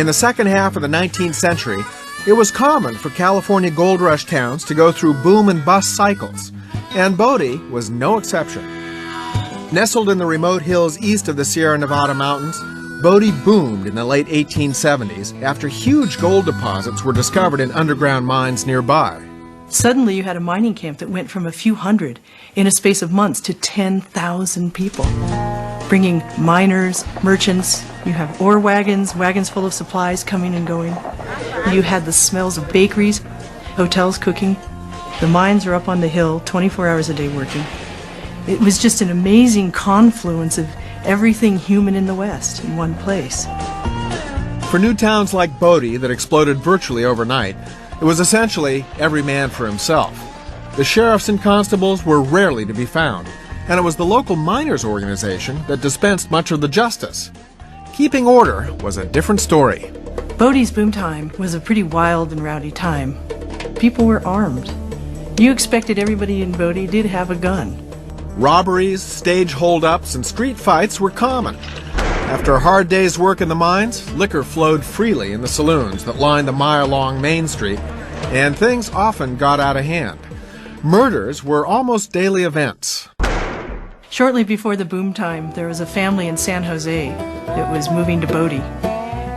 In the second half of the 19th century, it was common for California gold rush towns to go through boom and bust cycles, and Bodie was no exception. Nestled in the remote hills east of the Sierra Nevada mountains, Bodie boomed in the late 1870s after huge gold deposits were discovered in underground mines nearby. Suddenly you had a mining camp that went from a few hundred in a space of months to 10,000 people, bringing miners, merchants. You have ore wagons, wagons full of supplies coming and going. You had the smells of bakeries, hotels cooking. The mines are up on the hill 24 hours a day working. It was just an amazing confluence of everything human in the West in one place. For new towns like Bodie that exploded virtually overnight, it was essentially every man for himself. The sheriffs and constables were rarely to be found, and it was the local miners' organization that dispensed much of the justice. Keeping order was a different story. Bodie's boom time was a pretty wild and rowdy time. People were armed. You expected everybody in Bodie did have a gun. Robberies, stage holdups, and street fights were common. After a hard day's work in the mines, liquor flowed freely in the saloons that lined the mile-long Main Street, and things often got out of hand. Murders were almost daily events. Shortly before the boom time, there was a family in San Jose that was moving to Bodie,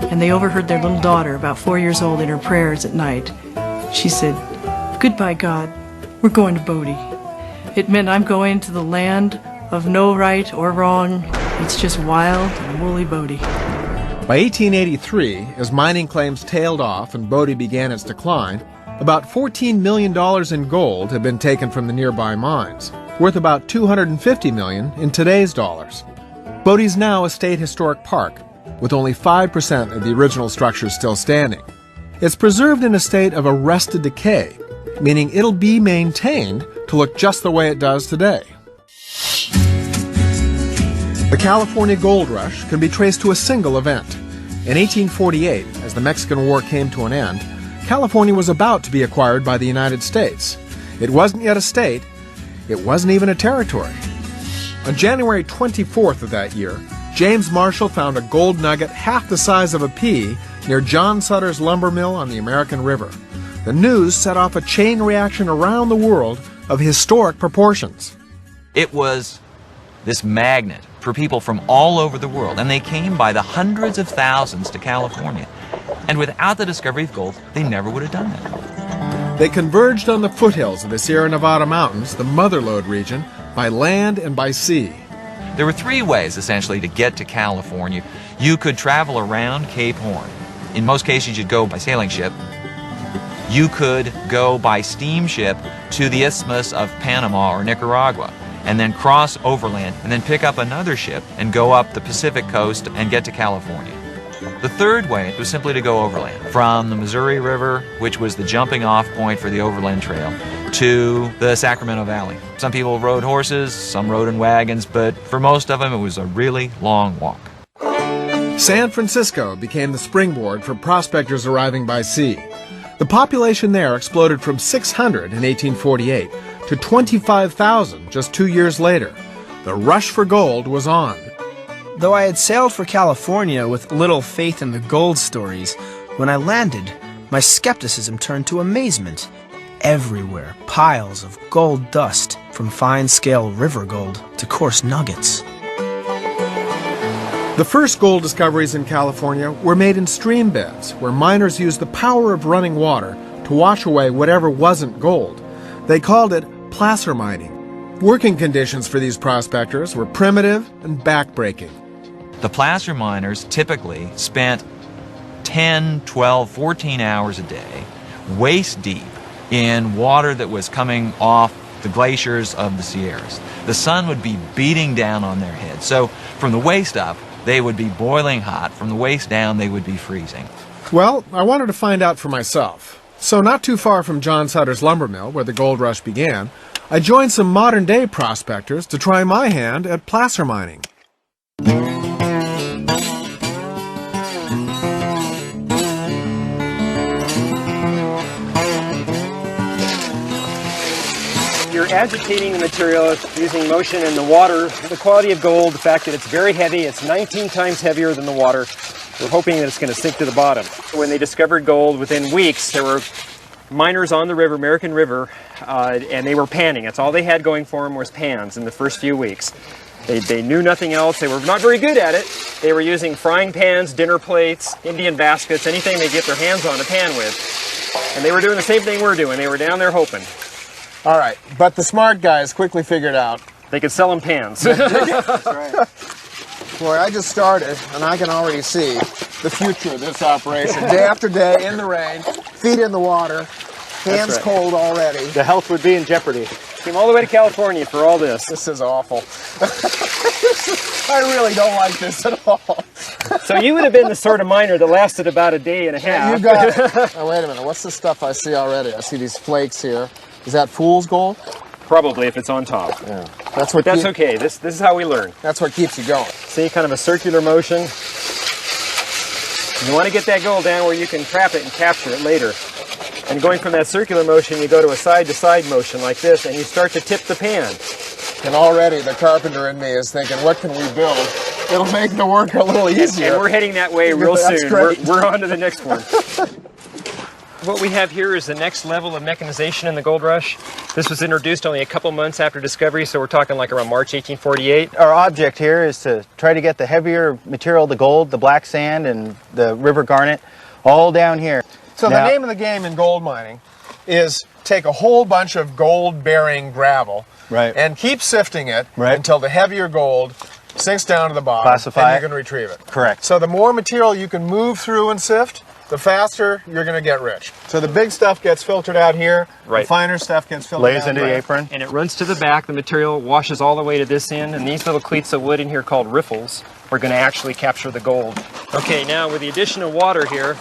and they overheard their little daughter, about 4 years old, in her prayers at night. She said, "Goodbye, God, we're going to Bodie." It meant I'm going to the land of no right or wrong. It's just wild and woolly Bodie. By 1883, as mining claims tailed off and Bodie began its decline, about $14 million in gold had been taken from the nearby mines, worth about $250 million in today's dollars. Bodie's now a state historic park, with only 5% of the original structures still standing. It's preserved in a state of arrested decay, meaning it'll be maintained to look just the way it does today. The California Gold Rush can be traced to a single event. In 1848, as the Mexican War came to an end, California was about to be acquired by the United States. It wasn't yet a state. It wasn't even a territory. On January 24th of that year, James Marshall found a gold nugget half the size of a pea near John Sutter's lumber mill on the American River. The news set off a chain reaction around the world of historic proportions. It was this magnet for people from all over the world, and they came by the hundreds of thousands to California. And without the discovery of gold, they never would have done that. They converged on the foothills of the Sierra Nevada mountains, the Mother Lode region, by land and by sea. There were three ways, essentially, to get to California. You could travel around Cape Horn. In most cases, you'd go by sailing ship. You could go by steamship to the Isthmus of Panama or Nicaragua, and then cross overland, and then pick up another ship and go up the Pacific coast and get to California. The third way was simply to go overland, from the Missouri River, which was the jumping off point for the overland trail, to the Sacramento Valley. Some people rode horses, some rode in wagons, but for most of them it was a really long walk. San Francisco became the springboard for prospectors arriving by sea. The population there exploded from 600 in 1848 to 25,000 just 2 years later. The rush for gold was on. Though I had sailed for California with little faith in the gold stories, when I landed, my skepticism turned to amazement. Everywhere, piles of gold dust, from fine-scale river gold to coarse nuggets. The first gold discoveries in California were made in stream beds, where miners used the power of running water to wash away whatever wasn't gold. They called it placer mining. Working conditions for these prospectors were primitive and backbreaking. The placer miners typically spent 10, 12, 14 hours a day, waist deep, in water that was coming off the glaciers of the Sierras. The sun would be beating down on their heads. So from the waist up, they would be boiling hot. From the waist down, they would be freezing. Well, I wanted to find out for myself. So not too far from John Sutter's lumber mill, where the gold rush began, I joined some modern-day prospectors to try my hand at placer mining. You're agitating the material using motion in the water. The quality of gold, the fact that it's very heavy, it's 19 times heavier than the water. We're hoping that it's going to sink to the bottom. When they discovered gold, within weeks, there were miners on the river, American River, and they were panning. That's all they had going for them was pans in the first few weeks. They knew nothing else. They were not very good at it. They were using frying pans, dinner plates, Indian baskets, anything they get their hands on to pan with. And they were doing the same thing we're doing. They were down there hoping. All right, but the smart guys quickly figured out. They could sell them pans. That's right. Boy, I just started, and I can already see the future of this operation. Day after day, in the rain, feet in the water, hands right. cold already. The health would be in jeopardy. Came all the way to California for all this. This is awful. I really don't like this at all. So you would have been the sort of miner that lasted about a day and a half. You got it. Oh, wait a minute. What's this stuff I see already? I see these flakes here. Is that fool's gold? Probably if it's on top. Yeah. That's what. That's okay. This is how we learn. That's what keeps you going. See, kind of a circular motion. You want to get that gold down where you can trap it and capture it later. And going from that circular motion, you go to a side-to-side motion like this, and you start to tip the pan. And already the carpenter in me is thinking, what can we build? It'll make the work a little easier. And we're heading that way real That's soon. great. We're on to the next one. What we have here is the next level of mechanization in the gold rush. This was introduced only a couple months after discovery, so we're talking like around March 1848. Our object here is to try to get the heavier material, the gold, the black sand, and the river garnet, all down here. So Now- the name of the game in gold mining is take a whole bunch of gold-bearing gravel Right. and keep sifting it Right. until the heavier gold sinks down to the bottom Classify and it. you can retrieve it. Correct. So the more material you can move through and sift, the faster you're going to get rich. So the big stuff gets filtered out here, Right. the finer stuff gets filtered Lays out into the here. apron. And it runs to the back. The material washes all the way to this end, and these little cleats of wood in here called riffles are going to actually capture the gold. Okay, now with the addition of water here,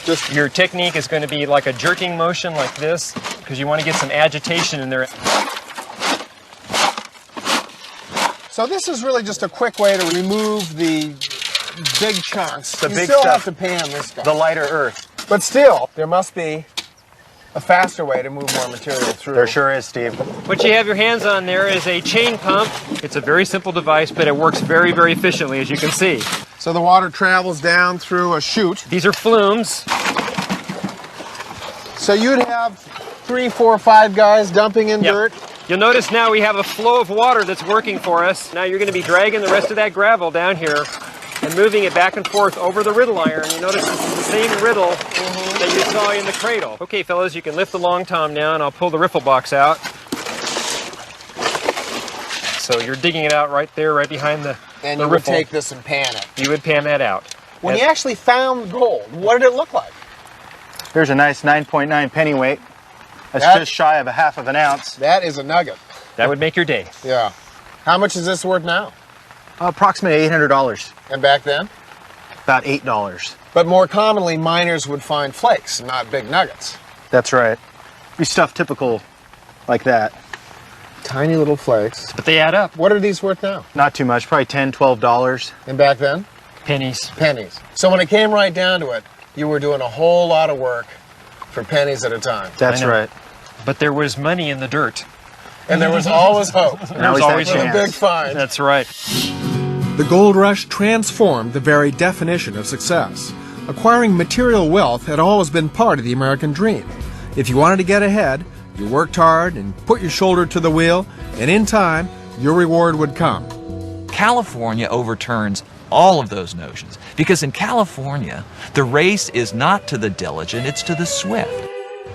just your technique is going to be like a jerking motion like this, because you want to get some agitation in there. So this is really just a quick way to remove the big chunks. The you big still stuff. have to pan this stuff. The lighter earth. But still, there must be a faster way to move more material through. There sure is, Steve. What you have your hands on there is a chain pump. It's a very simple device, but it works very, very efficiently, as you can see. So the water travels down through a chute. These are flumes. So you'd have 3, 4, 5 guys dumping in Yep. dirt. You'll notice now we have a flow of water that's working for us. Now you're going to be dragging the rest of that gravel down here and moving it back and forth over the riddle iron. You notice this is the same riddle that you saw in the cradle. Okay, fellas, you can lift the long tom now, and I'll pull the riffle box out. So you're digging it out right there, right behind the And the you would riffle. take this and pan it. You would pan that out. When And- you actually found gold, what did it look like? Here's a nice 9.9 pennyweight. That's That- just shy of a half of an ounce. That is a nugget. That would make your day. Yeah. How much is this worth now? Approximately $800. And back then? About $8. But more commonly, miners would find flakes, not big nuggets. That's right. Be stuff typical like that. Tiny little flakes. But they add up. What are these worth now? Not too much, probably $10, $12. And back then? Pennies. Pennies. So when it came right down to it, you were doing a whole lot of work for pennies at a time. That's I know. right. But there was money in the dirt. And there was always hope. Now was we always stand For a the chance. big find. That's right. The gold rush transformed the very definition of success. Acquiring material wealth had always been part of the American dream. If you wanted to get ahead, you worked hard and put your shoulder to the wheel, and in time, your reward would come. California overturns all of those notions because in California, the race is not to the diligent, it's to the swift.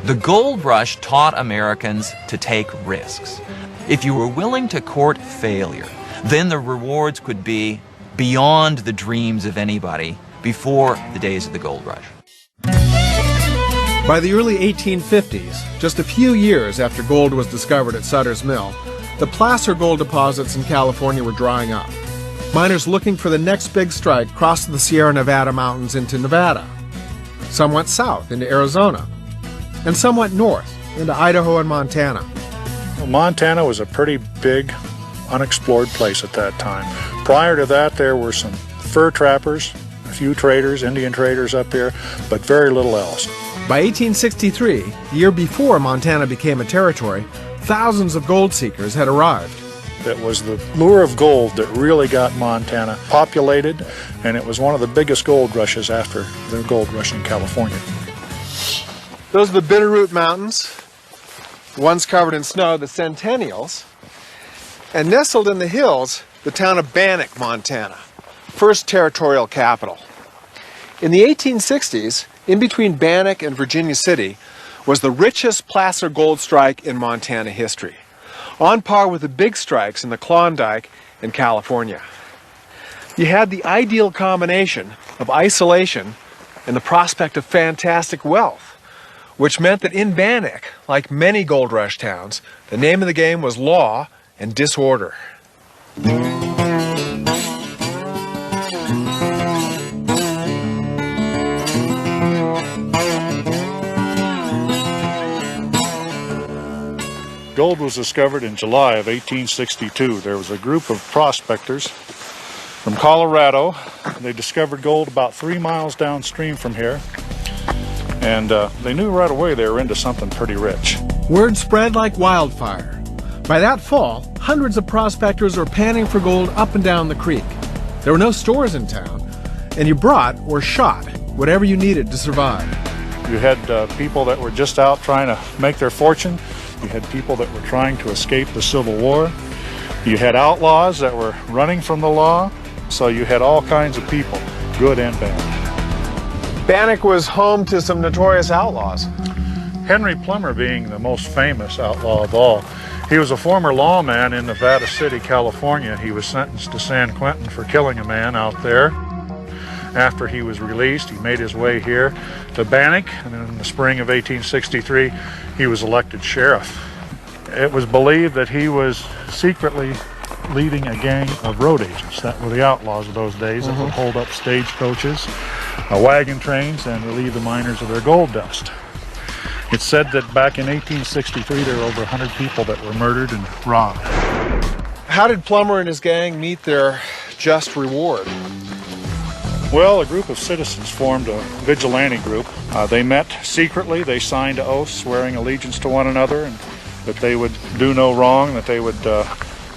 The gold rush taught Americans to take risks. If you were willing to court failure, then the rewards could be beyond the dreams of anybody before the days of the gold rush. By the early 1850s, just a few years after gold was discovered at Sutter's Mill, the placer gold deposits in California were drying up. Miners looking for the next big strike crossed the Sierra Nevada mountains into Nevada. Some went south into Arizona, and some went north into Idaho and Montana. Well, Montana was a pretty big, unexplored place at that time. Prior to that, there were some fur trappers, a few traders, Indian traders up here, but very little else. By 1863, the year before Montana became a territory, thousands of gold seekers had arrived. It was the lure of gold that really got Montana populated, and it was one of the biggest gold rushes after the gold rush in California. Those are the Bitterroot Mountains, the ones covered in snow, the Centennials, and nestled in the hills, the town of Bannack, Montana, first territorial capital. In the 1860s, in between Bannack and Virginia City, was the richest placer gold strike in Montana history, on par with the big strikes in the Klondike and California. You had the ideal combination of isolation and the prospect of fantastic wealth, which meant that in Bannack, like many gold rush towns, the name of the game was law and disorder. Gold was discovered in July of 1862. There was a group of prospectors from Colorado. They discovered gold about 3 miles downstream from here, and they knew right away they were into something pretty rich. Word spread like wildfire. By that fall, hundreds of prospectors were panning for gold up and down the creek. There were no stores in town, and you brought or shot whatever you needed to survive. You had people that were just out trying to make their fortune. You had people that were trying to escape the Civil War. You had outlaws that were running from the law. So you had all kinds of people, good and bad. Bannack was home to some notorious outlaws. Henry Plummer being the most famous outlaw of all. He was a former lawman in Nevada City, California. He was sentenced to San Quentin for killing a man out there. After he was released, he made his way here to Bannack, and in the spring of 1863, he was elected sheriff. It was believed that he was secretly leading a gang of road agents. That were the outlaws of those days that would hold up stagecoaches, wagon trains, and relieve the miners of their gold dust. It's said that back in 1863, there were over 100 people that were murdered and robbed. How did Plummer and his gang meet their just reward? Well, a group of citizens formed a vigilante group. They met secretly. They signed oaths swearing allegiance to one another and that they would do no wrong, that they would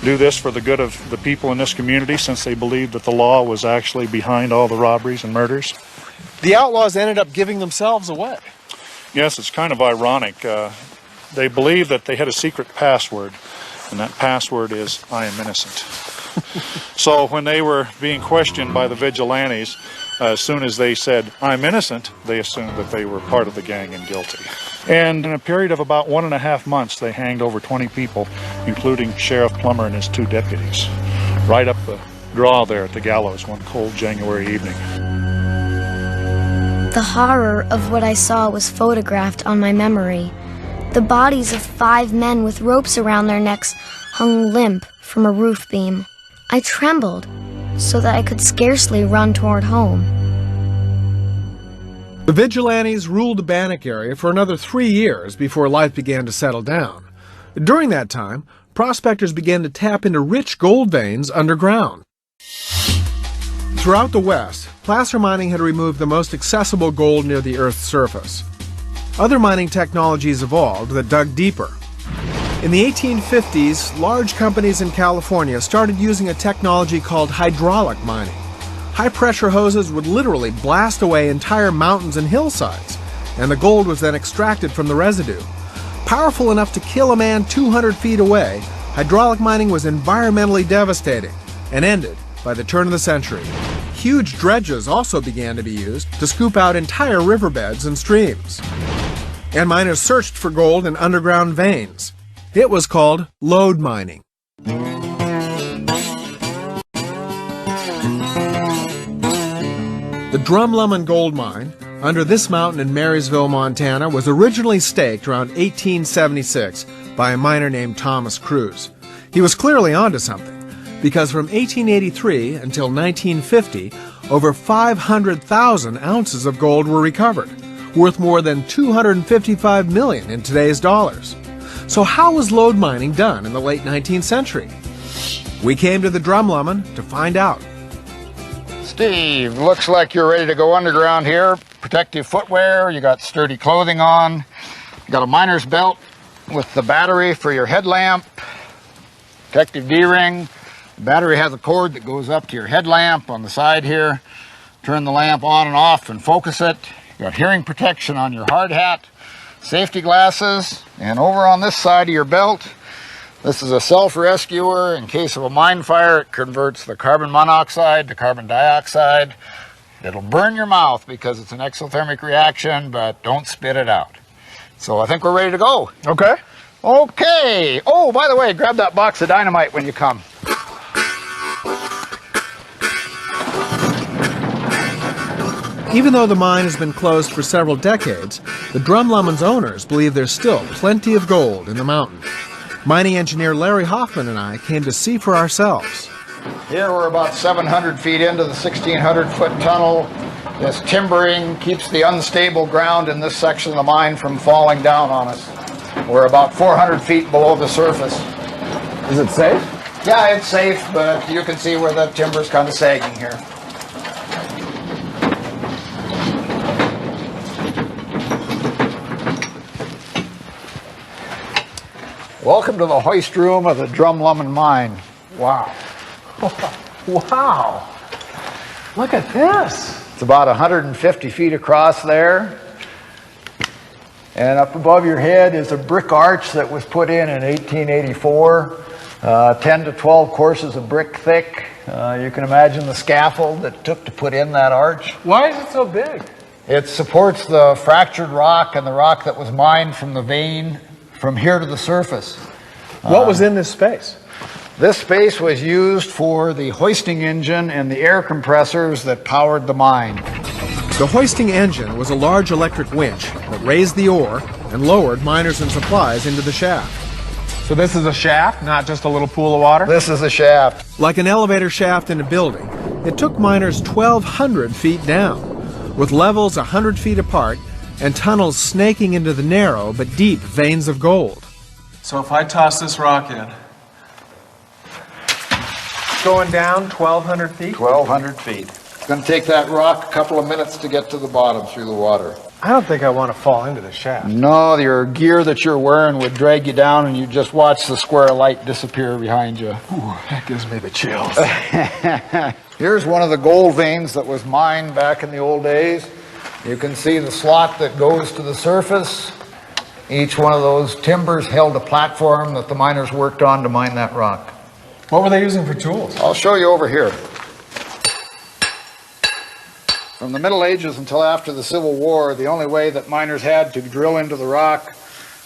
do this for the good of the people in this community, since they believed that the law was actually behind all the robberies and murders. The outlaws ended up giving themselves away. Yes, it's kind of ironic. They believed that they had a secret password, and that password is, "I am innocent." So when they were being questioned by the vigilantes, as soon as they said, "I'm innocent," they assumed that they were part of the gang and guilty. And in a period of about 1.5 months, they hanged over 20 people, including Sheriff Plummer and his 2 deputies, right up the draw there at the gallows one cold January evening. The horror of what I saw was photographed on my memory. The bodies of 5 men with ropes around their necks hung limp from a roof beam. I trembled so that I could scarcely run toward home. The vigilantes ruled the Bannack area for another 3 years before life began to settle down. During that time, prospectors began to tap into rich gold veins underground. Throughout the West, placer mining had removed the most accessible gold near the Earth's surface. Other mining technologies evolved that dug deeper. In the 1850s, large companies in California started using a technology called hydraulic mining. High-pressure hoses would literally blast away entire mountains and hillsides, and the gold was then extracted from the residue. Powerful enough to kill a man 200 feet away, hydraulic mining was environmentally devastating and ended by the turn of the century. Huge dredges also began to be used to scoop out entire riverbeds and streams. And miners searched for gold in underground veins. It was called lode mining. The Drumlummon Gold Mine, under this mountain in Marysville, Montana, was originally staked around 1876 by a miner named Thomas Cruise. He was clearly onto something, because from 1883 until 1950, over 500,000 ounces of gold were recovered, worth more than $255 million in today's dollars. So how was lode mining done in the late 19th century? We came to the Drumlummon to find out. Steve, looks like you're ready to go underground here. Protective footwear, you got sturdy clothing on, you got a miner's belt with the battery for your headlamp. protective D-ring. The battery has a cord that goes up to your headlamp on the side here. Turn the lamp on and off and focus it. You got hearing protection on your hard hat, safety glasses, and over on this side of your belt, this is a self-rescuer. In case of a mine fire, it converts the carbon monoxide to carbon dioxide. It'll burn your mouth because it's an exothermic reaction, but don't spit it out. So I think we're ready to go. Okay. Okay. Oh, by the way, grab that box of dynamite when you come. Even though the mine has been closed for several decades, the Drumlummons owners believe there's still plenty of gold in the mountain. Mining engineer Larry Hoffman and I came to see for ourselves. Here we're about 700 feet into the 1,600-foot tunnel. This timbering keeps the unstable ground in this section of the mine from falling down on us. We're about 400 feet below the surface. Is it safe? Yeah, it's safe, but you can see where the timber's kind of sagging here. Welcome to the hoist room of the Drumlummon mine. Wow. Wow. Look at this. It's about 150 feet across there. And up above your head is a brick arch that was put in 1884. 10 to 12 courses of brick thick. You can imagine the scaffold that it took to put in that arch. Why is it so big? It supports the fractured rock and the rock that was mined from the vein from here to the surface. What was in this space? This space was used for the hoisting engine and the air compressors that powered the mine. The hoisting engine was a large electric winch that raised the ore and lowered miners and supplies into the shaft. So this is a shaft, not just a little pool of water? This is a shaft. Like an elevator shaft in a building, it took miners 1,200 feet down, with levels 100 feet apart and tunnels snaking into the narrow but deep veins of gold. So if I toss this rock in, going down 1,200 feet? 1,200 feet. It's going to take that rock a couple of minutes to get to the bottom through the water. I don't think I want to fall into the shaft. No, your gear that you're wearing would drag you down and you just watch the square of light disappear behind you. Ooh, that gives me the chills. Here's one of the gold veins that was mined back in the old days. You can see the slot that goes to the surface. Each one of those timbers held a platform that the miners worked on to mine that rock. What were they using for tools? I'll show you over here. From the Middle Ages until after the Civil War, the only way that miners had to drill into the rock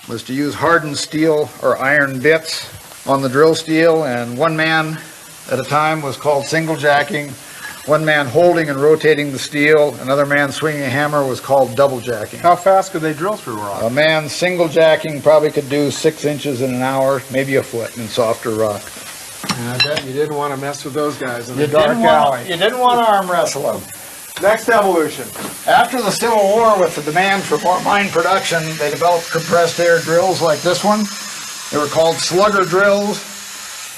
was to use hardened steel or iron bits on the drill steel, and one man at a time was called single jacking. One man holding and rotating the steel, another man swinging a hammer was called double jacking. How fast could they drill through rock? A man single jacking probably could do 6 inches in an hour, maybe a foot in softer rock. And I bet you didn't want to mess with those guys in You the dark alley. didn't want to arm wrestle them. Next evolution. After the Civil War, with the demand for more mine production, they developed compressed air drills like this one. They were called slugger drills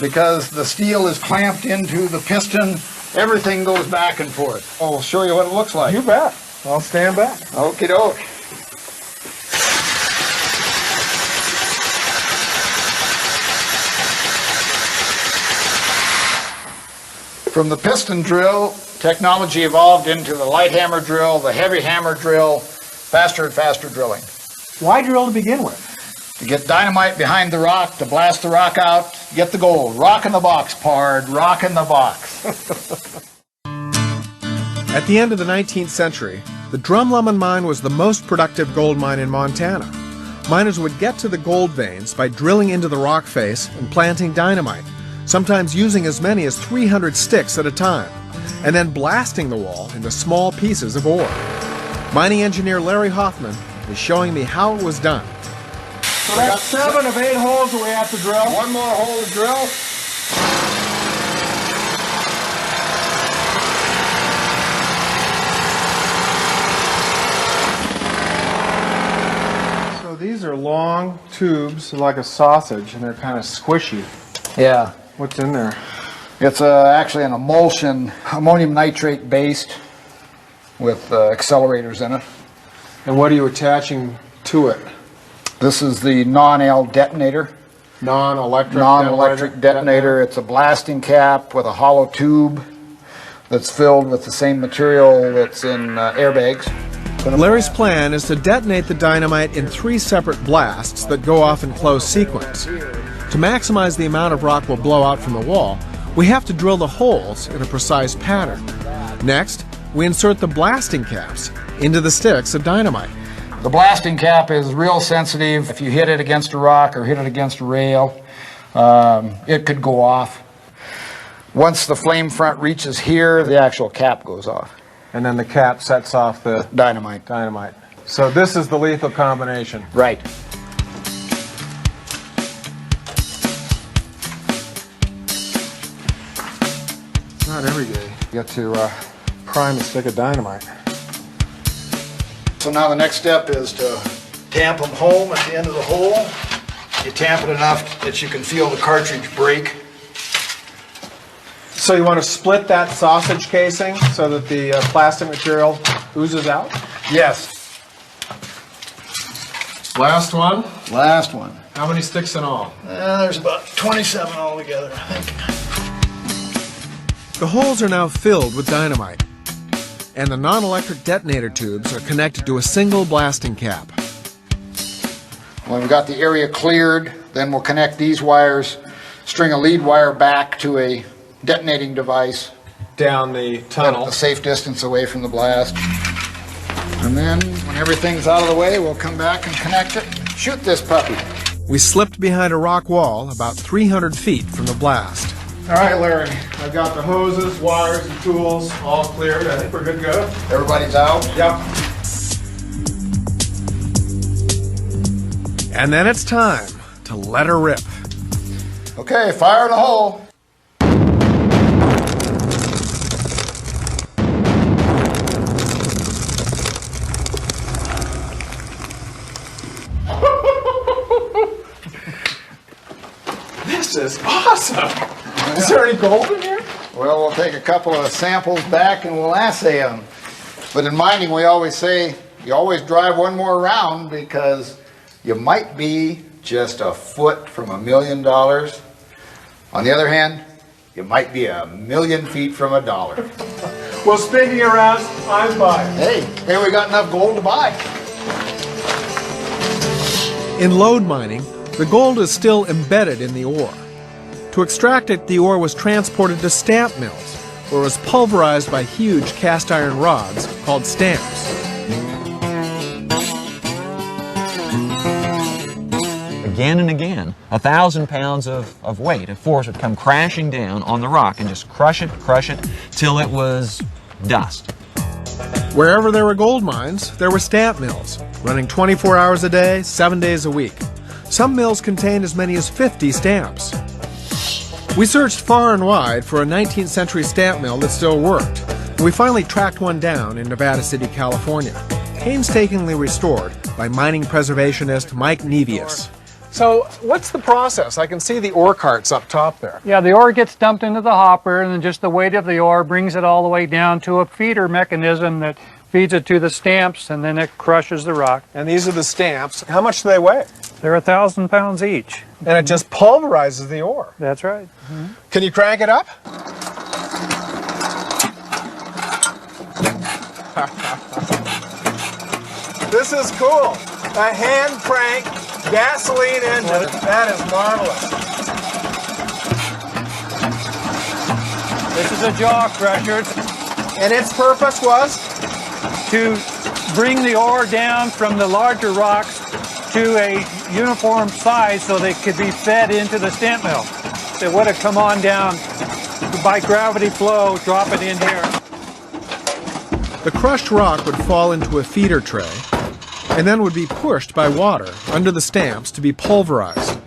because the steel is clamped into the piston. Everything goes back and forth. I'll show you what it looks like. You bet. I'll stand back. Okie doke. From the piston drill, technology evolved into the light hammer drill, the heavy hammer drill, faster and faster drilling. Why drill to begin with? To get dynamite behind the rock, to blast the rock out, get the gold. Rock in the box, Pard, rock in the box. At the end of the 19th century, the Drumlummon mine was the most productive gold mine in Montana. Miners would get to the gold veins by drilling into the rock face and planting dynamite, sometimes using as many as 300 sticks at a time, and then blasting the wall into small pieces of ore. Mining engineer Larry Hoffman is showing me how it was done. So that's 7 of 8 holes that we have to drill. One more hole to drill. So these are long tubes like a sausage, and they're kind of squishy. Yeah. What's in there? It's actually an emulsion, ammonium nitrate based, with accelerators in it. And what are you attaching to it? This is the non-L detonator. non-electric detonator. It's a blasting cap with a hollow tube that's filled with the same material that's in airbags. Larry's plan is to detonate the dynamite in 3 separate blasts that go off in close sequence. To maximize the amount of rock we'll blow out from the wall, we have to drill the holes in a precise pattern. Next, we insert the blasting caps into the sticks of dynamite. The blasting cap is real sensitive. If you hit it against a rock or hit it against a rail, it could go off. Once the flame front reaches here, the actual cap goes off. And then the cap sets off the Dynamite. So this is the lethal combination. Right. Not every day you get to prime a stick of dynamite. So now the next step is to tamp them home at the end of the hole. You tamp it enough that you can feel the cartridge break. So you want to split that sausage casing so that the plastic material oozes out? Yes. Last one. Last one. How many sticks in all? There's about 27 altogether, I think. The holes are now filled with dynamite, and the non-electric detonator tubes are connected to a single blasting cap. When we've got the area cleared, then we'll connect these wires, string a lead wire back to a detonating device Down the tunnel. a safe distance away from the blast. And then when everything's out of the way, we'll come back and connect it. Shoot this puppy. We slipped behind a rock wall about 300 feet from the blast. All right, Larry. I've got the hoses, wires, and tools all cleared. I think we're good to go. Everybody's out? Yep. And then it's time to let her rip. Okay, fire in the hole. This is awesome. Is there any gold in here? Well, we'll take a couple of samples back and we'll assay them. But in mining, we always say, you always drive one more round because you might be just a foot from $1 million. On the other hand, you might be 1,000,000 feet from $1. Well, speaking of rounds, I'm buying. Hey, we got enough gold to buy. In lode mining, the gold is still embedded in the ore. To extract it, the ore was transported to stamp mills, where it was pulverized by huge cast iron rods called stamps. Again and again, 1,000 pounds of weight, of force would come crashing down on the rock and just crush it, till it was dust. Wherever there were gold mines, there were stamp mills, running 24 hours a day, 7 days a week. Some mills contained as many as 50 stamps. We searched far and wide for a 19th century stamp mill that still worked. We finally tracked one down in Nevada City, California, painstakingly restored by mining preservationist Mike Nevius. So what's the process? I can see the ore carts up top there. Yeah, the ore gets dumped into the hopper, and then just the weight of the ore brings it all the way down to a feeder mechanism that feeds it to the stamps, and then it crushes the rock. And these are the stamps. How much do they weigh? They're 1,000 pounds each. And it just pulverizes the ore. That's right. Can you crank it up? This is cool. A hand crank gasoline engine. That is marvelous. This is a jaw crusher. And its purpose was? To bring the ore down from the larger rocks to a uniform size so they could be fed into the stamp mill. It would have come on down by gravity flow, drop it in here. The crushed rock would fall into a feeder tray and then would be pushed by water under the stamps to be pulverized.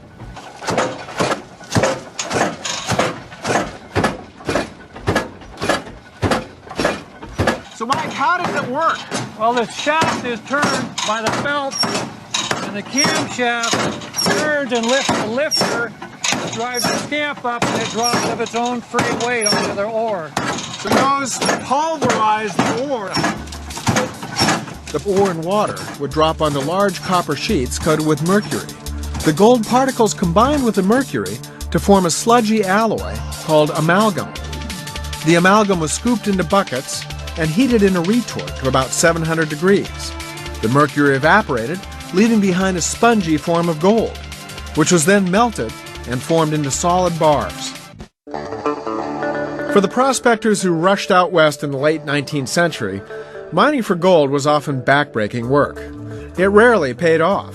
So Mike, how does it work? Well, the shaft is turned by the belt, and the camshaft turns and lifts the lifter, drives the stamp up, and it drops of its own free weight onto the ore. So those pulverize the ore. The ore and water would drop onto large copper sheets coated with mercury. The gold particles combined with the mercury to form a sludgy alloy called amalgam. The amalgam was scooped into buckets and heated in a retort to about 700 degrees. The mercury evaporated, leaving behind a spongy form of gold, which was then melted and formed into solid bars. For the prospectors who rushed out west in the late 19th century, mining for gold was often backbreaking work. It rarely paid off.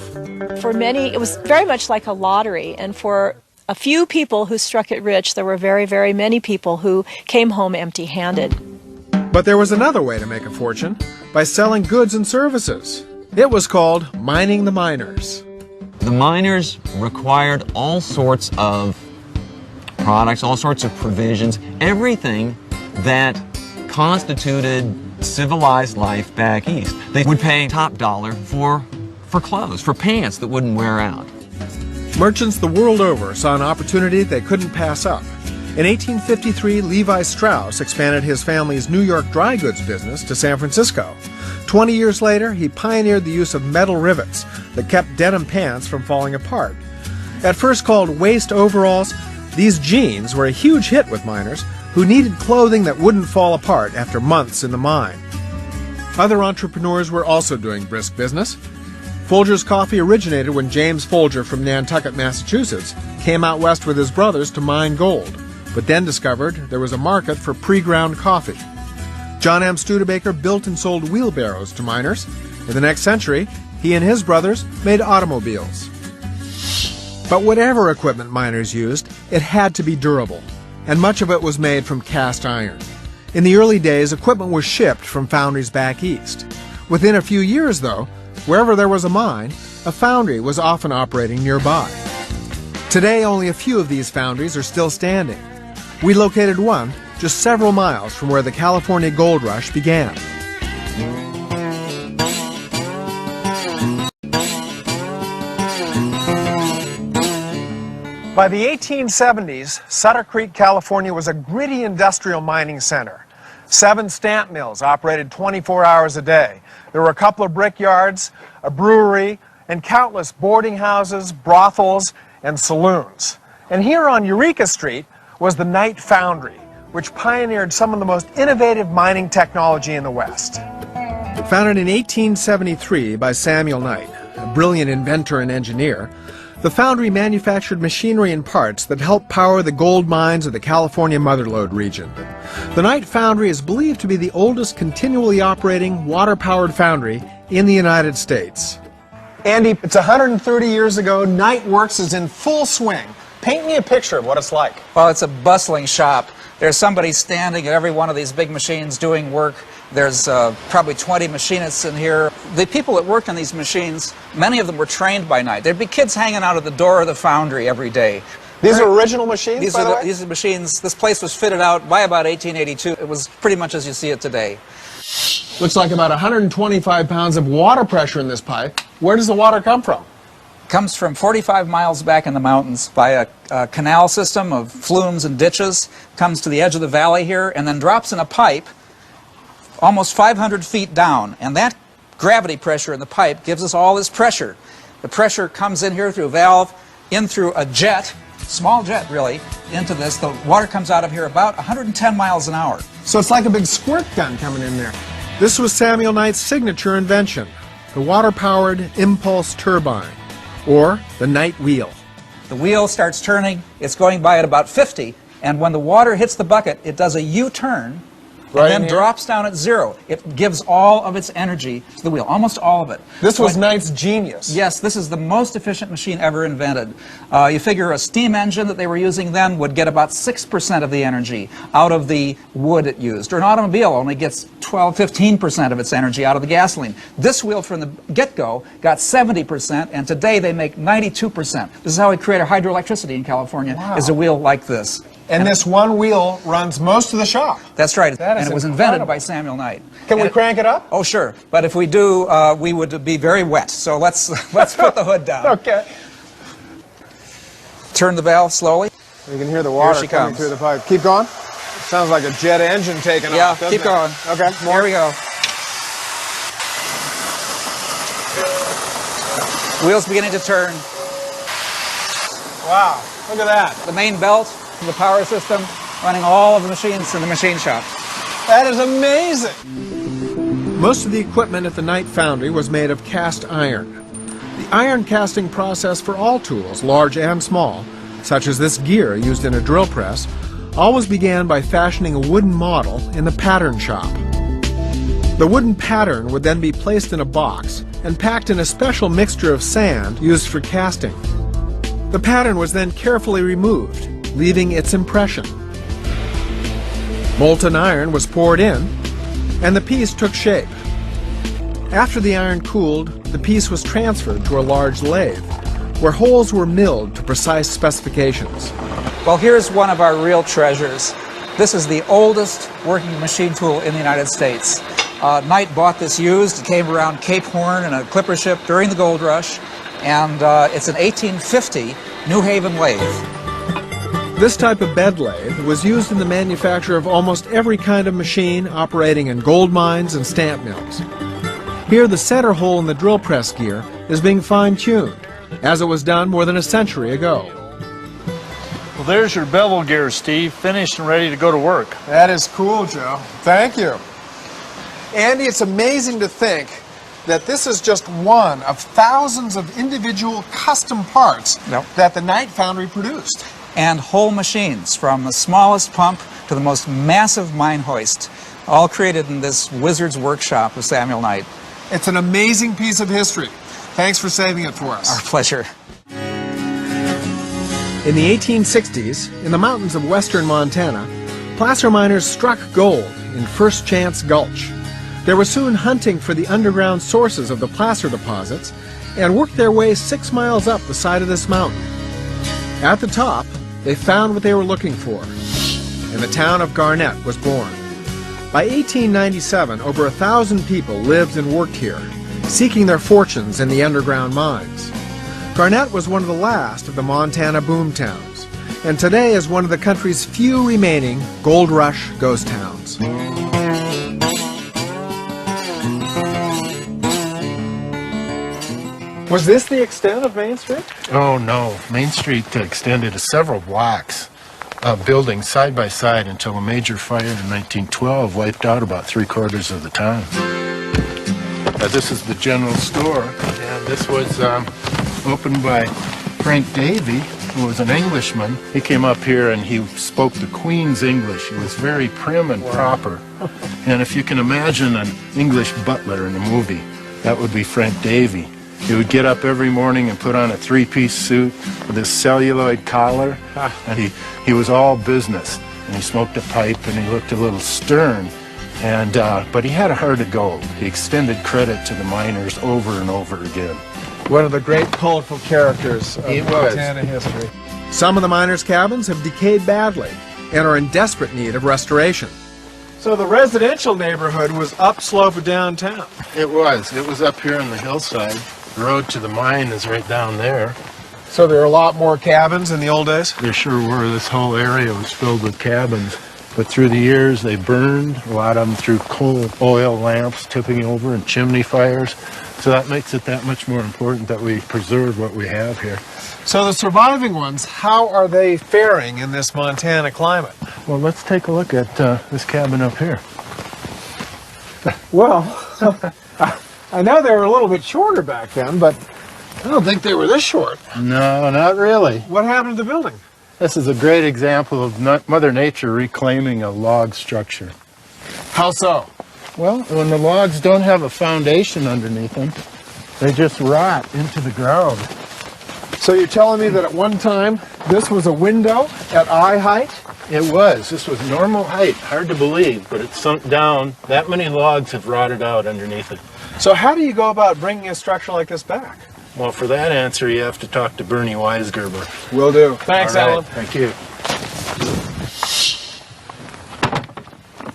For many, it was very much like a lottery, and for a few people who struck it rich, there were very, very many people who came home empty-handed. But there was another way to make a fortune, by selling goods and services. It was called mining the miners. The miners required all sorts of products, all sorts of provisions, everything that constituted civilized life back east. They would pay top dollar for clothes, for pants that wouldn't wear out. Merchants the world over saw an opportunity they couldn't pass up. In 1853, Levi Strauss expanded his family's New York dry goods business to San Francisco. 20 years later, he pioneered the use of metal rivets that kept denim pants from falling apart. At first called waist overalls, these jeans were a huge hit with miners who needed clothing that wouldn't fall apart after months in the mine. Other entrepreneurs were also doing brisk business. Folger's Coffee originated when James Folger from Nantucket, Massachusetts, came out west with his brothers to mine gold, but then discovered there was a market for pre-ground coffee. John M. Studebaker built and sold wheelbarrows to miners. In the next century, he and his brothers made automobiles. But whatever equipment miners used, it had to be durable, and much of it was made from cast iron. In the early days, equipment was shipped from foundries back east. Within a few years, though, wherever there was a mine, a foundry was often operating nearby. Today, only a few of these foundries are still standing. We located one just several miles from where the California gold rush began. By the 1870s, Sutter Creek, California was a gritty industrial mining center. 7 stamp mills operated 24 hours a day. There were a couple of brickyards, a brewery, and countless boarding houses, brothels, and saloons. And here on Eureka Street was the Knight Foundry, which pioneered some of the most innovative mining technology in the West. Founded in 1873 by Samuel Knight, a brilliant inventor and engineer, the foundry manufactured machinery and parts that helped power the gold mines of the California Motherlode region. The Knight Foundry is believed to be the oldest continually operating water-powered foundry in the United States. Andy, it's 130 years ago. Knight Works is in full swing. Paint me a picture of what it's like. Well, it's a bustling shop. There's somebody standing at every one of these big machines doing work. There's probably 20 machinists in here. The people that worked on these machines, many of them were trained by Knight. There'd be kids hanging out at the door of the foundry every day. These are original machines, by the way? These are machines. This place was fitted out by about 1882. It was pretty much as you see it today. Looks like about 125 pounds of water pressure in this pipe. Where does the water come from? Comes from 45 miles back in the mountains by a canal system of flumes and ditches, comes to the edge of the valley here, and then drops in a pipe almost 500 feet down. And that gravity pressure in the pipe gives us all this pressure. The pressure comes in here through a valve, in through a jet, small jet really, into this. The water comes out of here about 110 miles an hour. So it's like a big squirt gun coming in there. This was Samuel Knight's signature invention, the water-powered impulse turbine, or the Knight wheel. The wheel starts turning, it's going by at about 50, and when the water hits the bucket, it does a U-turn, and then drops down at 0. It gives all of its energy to the wheel, almost all of it. This was Knight's genius. Yes, this is the most efficient machine ever invented. You figure a steam engine that they were using then would get about 6% of the energy out of the wood it used, or an automobile only gets 12–15% of its energy out of the gasoline. This wheel from the get-go got 70%, and today they make 92%. This is how we create our hydroelectricity in California, is a wheel like this. And this one wheel runs most of the shop. That's right, and it was invented by Samuel Knight. Can we crank it up? Oh, sure, but if we do, we would be very wet, so let's put the hood down. Okay. Turn the valve slowly. You can hear the water coming through the pipe. Keep going. Sounds like a jet engine taking off, doesn't keep it? going. Okay, more. Here we go. Wheels beginning to turn. Wow, look at that. The main belt, the power system, running all of the machines in the machine shop. That is amazing. Most of the equipment at the Knight Foundry was made of cast iron. The iron casting process for all tools, large and small, such as this gear used in a drill press, always began by fashioning a wooden model in the pattern shop. The wooden pattern would then be placed in a box and packed in a special mixture of sand used for casting. The pattern was then carefully removed, leaving its impression. Molten iron was poured in, and the piece took shape. After the iron cooled, the piece was transferred to a large lathe, where holes were milled to precise specifications. Well, here's one of our real treasures. This is the oldest working machine tool in the United States. Knight bought this used. It came around Cape Horn in a clipper ship during the gold rush, and it's an 1850 New Haven lathe. This type of bed lathe was used in the manufacture of almost every kind of machine operating in gold mines and stamp mills. Here, the center hole in the drill press gear is being fine-tuned, as it was done more than a century ago. Well, there's your bevel gear, Steve, finished and ready to go to work. That is cool, Joe. Thank you. Andy, it's amazing to think that this is just one of thousands of individual custom parts that the Knight Foundry produced. And whole machines, from the smallest pump to the most massive mine hoist, all created in this wizard's workshop of Samuel Knight. It's an amazing piece of history. Thanks for saving it for us. Our pleasure. In the 1860s, in the mountains of western Montana, placer miners struck gold in First Chance Gulch. They were soon hunting for the underground sources of the placer deposits and worked their way 6 miles up the side of this mountain. At the top, they found what they were looking for, and the town of Garnett was born. By 1897, over 1,000 people lived and worked here, seeking their fortunes in the underground mines. Garnett was one of the last of the Montana boom towns, and today is one of the country's few remaining gold rush ghost towns. Was this the extent of Main Street? Oh, no. Main Street extended to several blocks of buildings side by side until a major fire in 1912 wiped out about 3/4 of the town. This is the general store, and this was opened by Frank Davy, who was an Englishman. He came up here and he spoke the Queen's English. He was very prim and proper. And if you can imagine an English butler in a movie, that would be Frank Davy. He would get up every morning and put on a 3-piece suit with his celluloid collar, and he was all business. And he smoked a pipe and he looked a little stern, and but he had a heart of gold. He extended credit to the miners over and over again. One of the great colorful characters of Montana history. Some of the miners' cabins have decayed badly and are in desperate need of restoration. So the residential neighborhood was upslope of downtown. It was. It was up here on the hillside. The road to the mine is right down there. So there are a lot more cabins in the old days? There sure were. This whole area was filled with cabins. But through the years, they burned, a lot of them through coal oil lamps tipping over and chimney fires. So that makes it that much more important that we preserve what we have here. So the surviving ones, how are they faring in this Montana climate? Well, let's take a look at this cabin up here. Well, I know they were a little bit shorter back then, but I don't think they were this short. No, not really. What happened to the building? This is a great example of Mother Nature reclaiming a log structure. How so? Well, when the logs don't have a foundation underneath them, they just rot into the ground. So you're telling me that at one time this was a window at eye height? It was. This was normal height. Hard to believe, but it sunk down. That many logs have rotted out underneath it. So how do you go about bringing a structure like this back? Well, for that answer, you have to talk to Bernie Weisgerber. Will do. Thanks, All right. Alan. Thank you.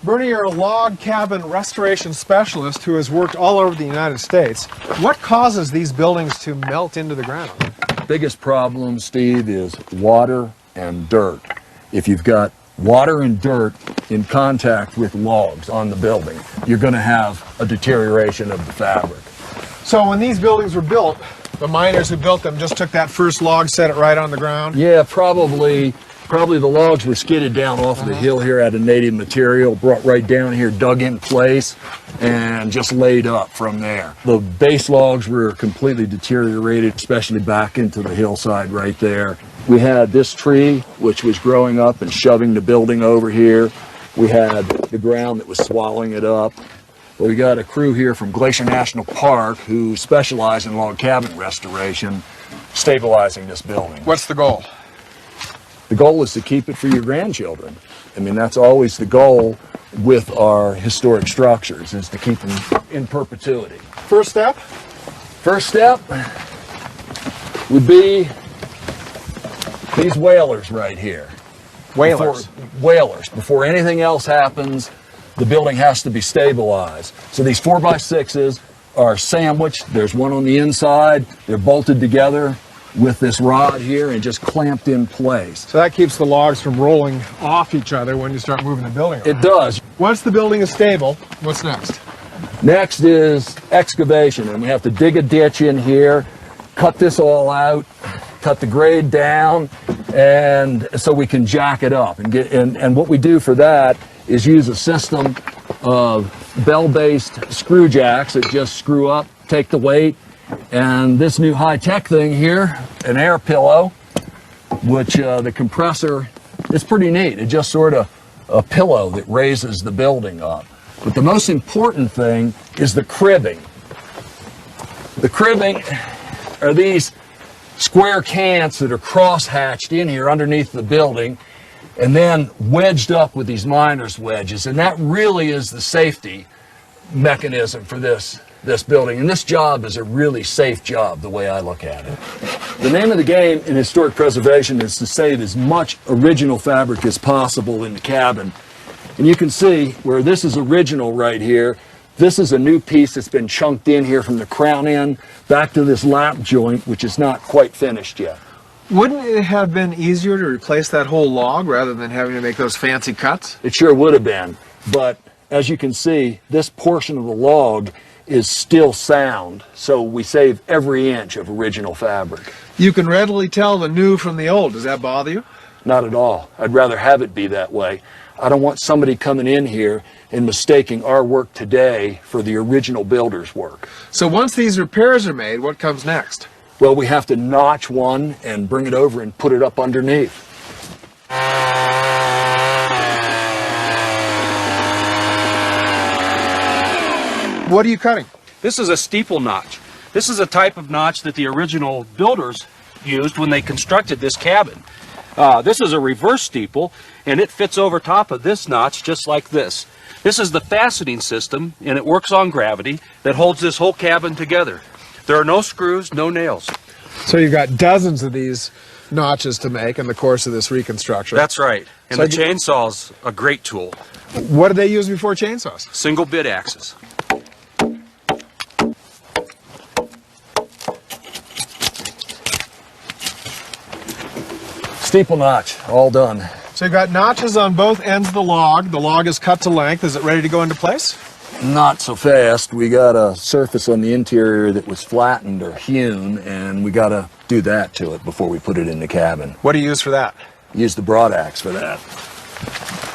Bernie, you're a log cabin restoration specialist who has worked all over the United States. What causes these buildings to melt into the ground? Biggest problem, Steve, is water and dirt. If you've got water and dirt in contact with logs on the building, you're going to have a deterioration of the fabric. So when these buildings were built, The miners who built them just took that first log, set it right on the ground? Yeah, probably the logs were skidded down off the hill here out of native material, brought right down here, dug in place, and just laid up from there. The base logs were completely deteriorated, especially back into the hillside right there. We had this tree, which was growing up and shoving the building over here. We had the ground that was swallowing it up. We got a crew here from Glacier National Park who specialize in log cabin restoration, stabilizing this building. What's the goal? The goal is to keep it for your grandchildren. I mean, that's always the goal with our historic structures, is to keep them in perpetuity. First step? First step would be these whalers right here. Whalers? Whalers. Before anything else happens, the building has to be stabilized. So these 4x6s are sandwiched. There's one on the inside. They're bolted together with this rod here and just clamped in place. So that keeps the logs from rolling off each other when you start moving the building around. It does. Once the building is stable, what's next? Next is excavation, and we have to dig a ditch in here, cut this all out, cut the grade down, and so we can jack it up. And what we do for that is use a system of bell-based screw jacks that just screw up, take the weight, and this new high-tech thing here, an air pillow, which the compressor, it's pretty neat. It's just sort of a pillow that raises the building up. But the most important thing is the cribbing. The cribbing are these square cants that are cross-hatched in here underneath the building and then wedged up with these miners' wedges. And that really is the safety mechanism for this building. And this job is a really safe job, the way I look at it. The name of the game in historic preservation is to save as much original fabric as possible in the cabin. And you can see where this is original right here. This is a new piece that's been chunked in here from the crown end back to this lap joint, which is not quite finished yet. Wouldn't it have been easier to replace that whole log rather than having to make those fancy cuts? It sure would have been, but as you can see, this portion of the log is still sound, so we save every inch of original fabric. You can readily tell the new from the old. Does that bother you? Not at all. I'd rather have it be that way. I don't want somebody coming in here and mistaking our work today for the original builder's work. So once these repairs are made, what comes next? Well, we have to notch one and bring it over and put it up underneath. What are you cutting? This is a steeple notch. This is a type of notch that the original builders used when they constructed this cabin. This is a reverse steeple, and it fits over top of this notch just like this. This is the fastening system, and it works on gravity that holds this whole cabin together. There are no screws, no nails. So you've got dozens of these notches to make in the course of this reconstruction. That's right. And So the chainsaw's a great tool. What did they use before chainsaws? Single bit axes. Steeple notch, all done. So you've got notches on both ends of the log. The log is cut to length. Is it ready to go into place? Not so fast. We got a surface on the interior that was flattened or hewn, and we got to do that to it before we put it in the cabin. What do you use for that? Use the broad axe for that.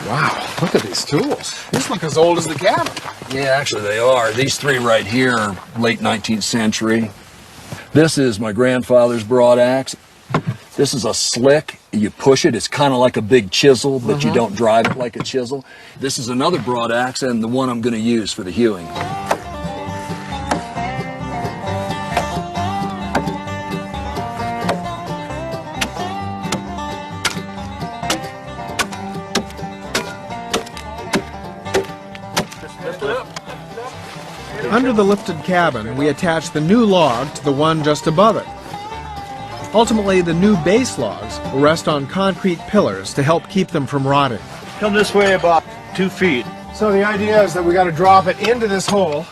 Wow, look at these tools. These look as old as the cabin. Yeah, actually they are. These three right here are late 19th century. This is my grandfather's broad axe. This is a slick. You push it, it's kind of like a big chisel, but you don't drive it like a chisel. This is another broad axe, and the one I'm going to use for the hewing. Under the lifted cabin, we attach the new log to the one just above it. Ultimately, the new base logs will rest on concrete pillars to help keep them from rotting. Come this way about 2 feet. So the idea is that we got to drop it into this hole,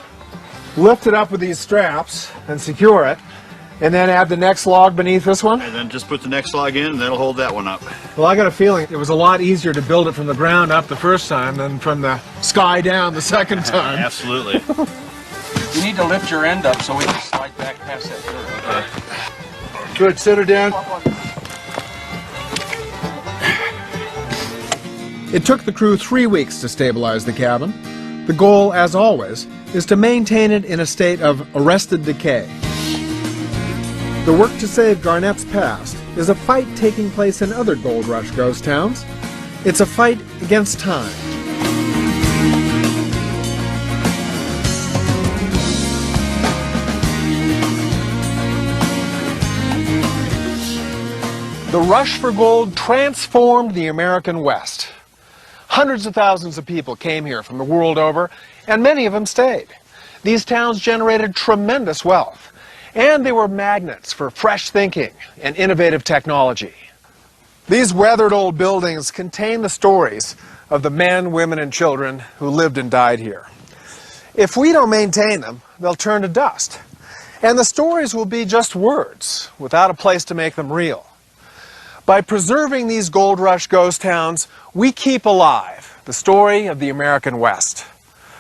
lift it up with these straps, and secure it, and then add the next log beneath this one? And then just put the next log in, and that'll hold that one up. Well, I got a feeling it was a lot easier to build it from the ground up the first time than from the sky down the second time. Absolutely. You need to lift your end up so we can slide back past that dirt. Okay. Good, sit her down. It took the crew 3 weeks to stabilize the cabin. The goal, as always, is to maintain it in a state of arrested decay. The work to save Garnett's past is a fight taking place in other gold rush ghost towns. It's a fight against time. The rush for gold transformed the American West. Hundreds of thousands of people came here from the world over, and many of them stayed. These towns generated tremendous wealth, and they were magnets for fresh thinking and innovative technology. These weathered old buildings contain the stories of the men, women, and children who lived and died here. If we don't maintain them, they'll turn to dust, and the stories will be just words without a place to make them real. By preserving these gold rush ghost towns, we keep alive the story of the American West.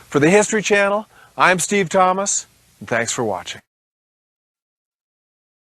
For the History Channel, I'm Steve Thomas, and thanks for watching.